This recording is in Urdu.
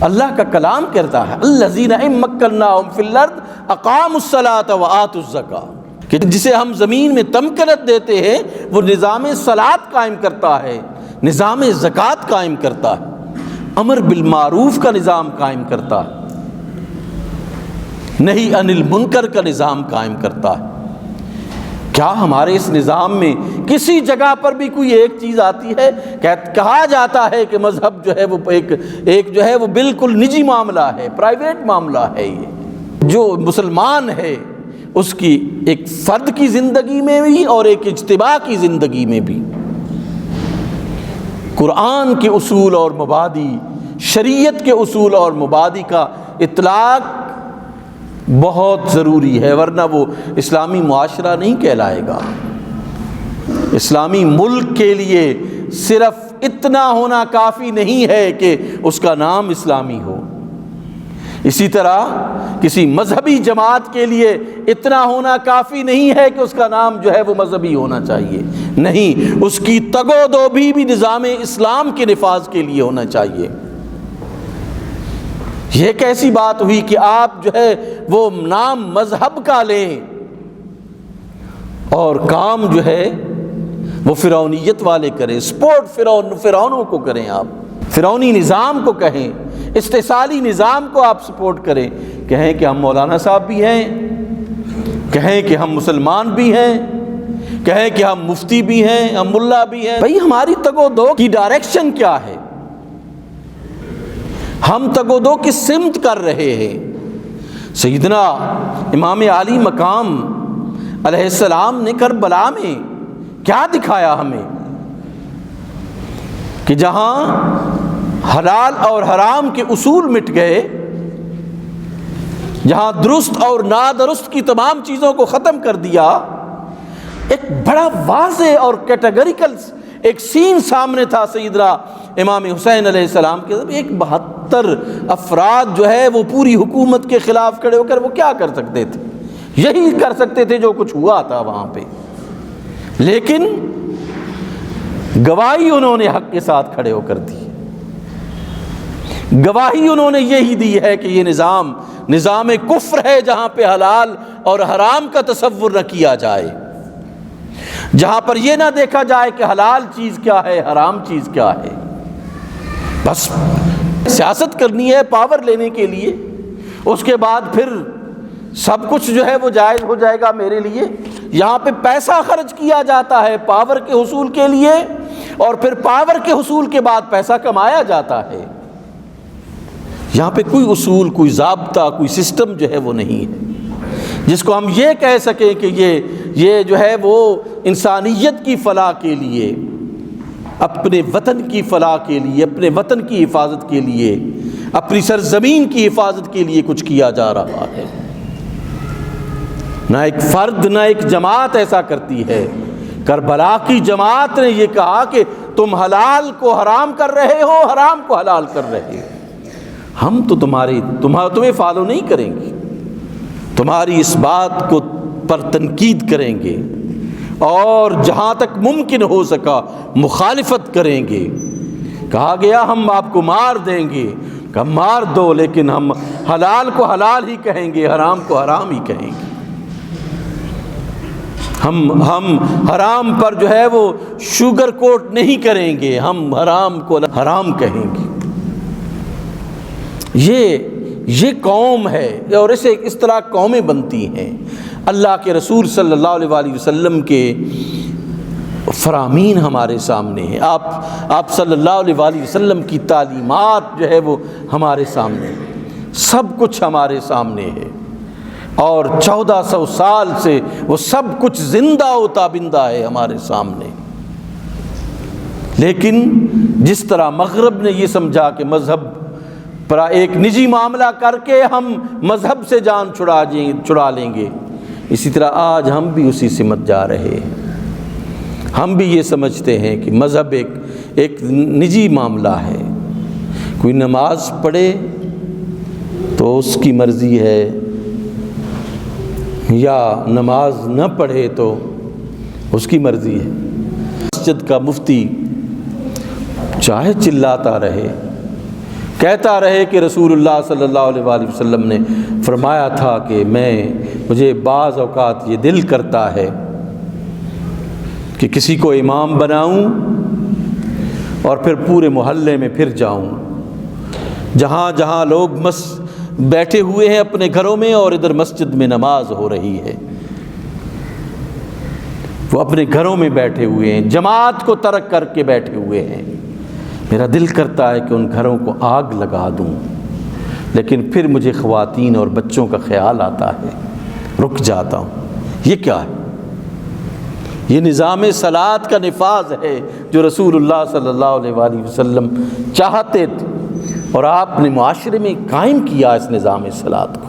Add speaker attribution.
Speaker 1: اللہ کا کلام کہتا ہے الذین ان مکناہم فی الارض اقاموا الصلاۃ وآتوا الزکاۃ، کہ جسے ہم زمین میں تمکنت دیتے ہیں وہ نظام صلاۃ قائم کرتا ہے، نظام زکوٰۃ قائم کرتا ہے، امر بالمعروف کا نظام قائم کرتا ہے، نہی عن المنکر کا نظام قائم کرتا ہے۔ کیا ہمارے اس نظام میں کسی جگہ پر بھی کوئی ایک چیز آتی ہے؟ کہا جاتا ہے کہ مذہب جو ہے وہ ایک جو ہے وہ بالکل نجی معاملہ ہے، پرائیویٹ معاملہ ہے، یہ جو مسلمان ہے اس کی ایک فرد کی زندگی میں بھی اور ایک اجتماع کی زندگی میں بھی قرآن کے اصول اور مبادی، شریعت کے اصول اور مبادی کا اطلاق بہت ضروری ہے، ورنہ وہ اسلامی معاشرہ نہیں کہلائے گا۔ اسلامی ملک کے لیے صرف اتنا ہونا کافی نہیں ہے کہ اس کا نام اسلامی ہو، اسی طرح کسی مذہبی جماعت کے لیے اتنا ہونا کافی نہیں ہے کہ اس کا نام جو ہے وہ مذہبی ہونا چاہیے، نہیں، اس کی تگ و دو بھی نظام اسلام کے نفاذ کے لیے ہونا چاہیے۔ یہ کیسی بات ہوئی کہ آپ جو ہے وہ نام مذہب کا لیں اور کام جو ہے وہ فرعونیت والے کریں، سپورٹ فرعونوں کو کریں، آپ فرعونی نظام کو کہیں، استحصالی نظام کو آپ سپورٹ کریں، کہیں کہ ہم مولانا صاحب بھی ہیں، کہیں کہ ہم مسلمان بھی ہیں، کہیں کہ ہم مفتی بھی ہیں، ہم ملا بھی ہیں۔ بھئی ہماری تگ و دو کی ڈائریکشن کیا ہے؟ ہم تگ و دو کی سمت کر رہے ہیں۔ سیدنا امام عالی مقام علیہ السلام نے کربلا میں کیا دکھایا ہمیں کہ جہاں حلال اور حرام کے اصول مٹ گئے، جہاں درست اور نادرست کی تمام چیزوں کو ختم کر دیا، ایک بڑا واضح اور کیٹیگریکل ایک سین سامنے تھا سیدنا امام حسین علیہ السلام کے۔ ایک 72 افراد جو ہے وہ پوری حکومت کے خلاف کھڑے ہو کر وہ کیا کر سکتے تھے؟ یہی کر سکتے تھے جو کچھ ہوا تھا وہاں پہ، لیکن گواہی انہوں نے حق کے ساتھ کھڑے ہو کر دی، گواہی انہوں نے یہی دی ہے کہ یہ نظام کفر ہے، جہاں پہ حلال اور حرام کا تصور نہ کیا جائے، جہاں پر یہ نہ دیکھا جائے کہ حلال چیز کیا ہے، حرام چیز کیا ہے۔ بس سیاست کرنی ہے پاور لینے کے لیے، اس کے بعد پھر سب کچھ جو ہے وہ جائز ہو جائے گا میرے لیے۔ یہاں پہ پیسہ خرچ کیا جاتا ہے پاور کے حصول کے لیے، اور پھر پاور کے حصول کے بعد پیسہ کمایا جاتا ہے۔ یہاں پہ کوئی اصول، کوئی ضابطہ، کوئی سسٹم جو ہے وہ نہیں ہے جس کو ہم یہ کہہ سکیں کہ یہ جو ہے وہ انسانیت کی فلاح کے لیے، اپنے وطن کی فلاح کے لیے، اپنے وطن کی حفاظت کے لیے، اپنی سرزمین کی حفاظت کے لیے کچھ کیا جا رہا ہے۔ نہ ایک فرد نہ ایک جماعت ایسا کرتی ہے۔ کربلا کی جماعت نے یہ کہا کہ تم حلال کو حرام کر رہے ہو، حرام کو حلال کر رہے ہو، ہم تو تمہیں فالو نہیں کریں گے، تمہاری اس بات کو پر تنقید کریں گے، اور جہاں تک ممکن ہو سکا مخالفت کریں گے۔ کہا گیا ہم آپ کو مار دیں گے، کہ مار دو، لیکن ہم حلال کو حلال ہی کہیں گے، حرام کو حرام ہی کہیں گے۔ ہم حرام پر جو ہے وہ شوگر کوٹ نہیں کریں گے، ہم حرام کو حرام کہیں گے۔ یہ قوم ہے، اور اسے اس طرح قومیں بنتی ہیں۔ اللہ کے رسول صلی اللہ علیہ وآلہ وسلم کے فرامین ہمارے سامنے ہیں، آپ صلی اللہ علیہ وآلہ وسلم کی تعلیمات جو ہے وہ ہمارے سامنے، سب کچھ ہمارے سامنے ہے، اور 1400 سال سے وہ سب کچھ زندہ و تابندہ ہے ہمارے سامنے۔ لیکن جس طرح مغرب نے یہ سمجھا کہ مذہب پر ایک نجی معاملہ کر کے ہم مذہب سے جان چھڑا لیں گے، اسی طرح آج ہم بھی اسی سمت جا رہے ہیں۔ ہم بھی یہ سمجھتے ہیں کہ مذہب ایک نجی معاملہ ہے، کوئی نماز پڑھے تو اس کی مرضی ہے، یا نماز نہ پڑھے تو اس کی مرضی ہے۔ مسجد کا مفتی چاہے چلاتا رہے، کہتا رہے کہ رسول اللہ صلی اللہ علیہ وآلہ وسلم نے فرمایا تھا کہ مجھے بعض اوقات یہ دل کرتا ہے کہ کسی کو امام بناؤں اور پھر پورے محلے میں پھر جاؤں، جہاں جہاں لوگ بیٹھے ہوئے ہیں اپنے گھروں میں اور ادھر مسجد میں نماز ہو رہی ہے، وہ اپنے گھروں میں بیٹھے ہوئے ہیں، جماعت کو ترک کر کے بیٹھے ہوئے ہیں، میرا دل کرتا ہے کہ ان گھروں کو آگ لگا دوں، لیکن پھر مجھے خواتین اور بچوں کا خیال آتا ہے، رک جاتا ہوں۔ یہ کیا ہے؟ یہ نظام صلاۃ کا نفاذ ہے جو رسول اللہ صلی اللہ علیہ وآلہ وسلم چاہتے تھے، اور آپ نے معاشرے میں قائم کیا اس نظام صلاۃ کو۔